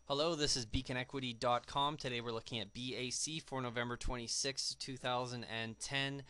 Hello, this is beaconequity.com. Today we're looking at BAC for November 26, 2010.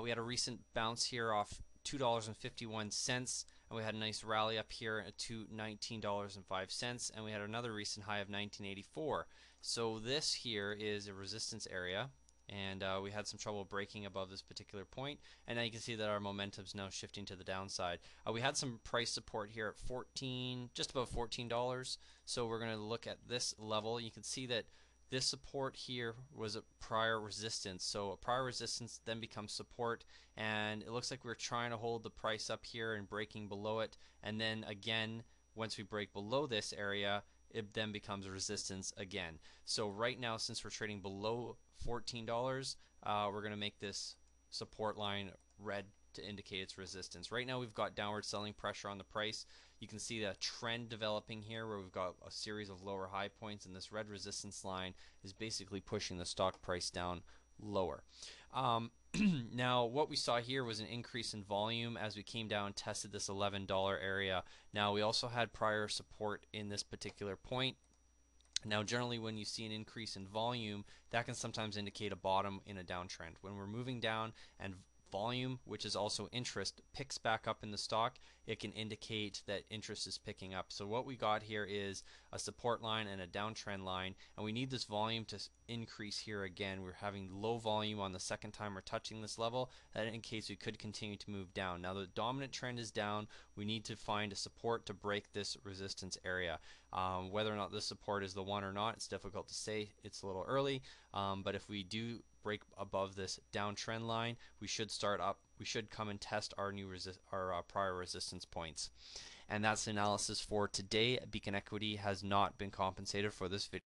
We had a recent bounce here off $2.51, and we had a nice rally up here to $19.05, and we had another recent high of 1984. So this here is a resistance area, and we had some trouble breaking above this particular point, and now you can see that our momentum is now shifting to the downside. We had some price support here at 14, just above $14. So we're going to look at this level. You can see that this support here was a prior resistance. So a prior resistance then becomes support, and it looks like we're trying to hold the price up here and breaking below it, and then again once we break below this area it then becomes resistance again. So right now, since we're trading below $14, we're going to make this support line red to indicate its resistance. Right now we've got downward selling pressure on the price. You can see the trend developing here where we've got a series of lower high points, and this red resistance line is basically pushing the stock price down lower. Now what we saw here was an increase in volume as we came down and tested this $11 area. Now we also had prior support in this particular point. Now generally when you see an increase in volume, that can sometimes indicate a bottom in a downtrend. When we're moving down and volume, which is also interest, picks back up in the stock, it can indicate that interest is picking up. So what we got here is a support line and a downtrend line, and we need this volume to increase here again. We're having low volume on the second time we're touching this level. That indicates we could continue to move down. Now the dominant trend is down. We need to find a support to break this resistance area. Whether or not this support is the one or not, it's difficult to say. It's a little early, but if we do break above this downtrend line, we should start up. We should come and test our prior resistance points. And that's the analysis for today. Beacon Equity has not been compensated for this video.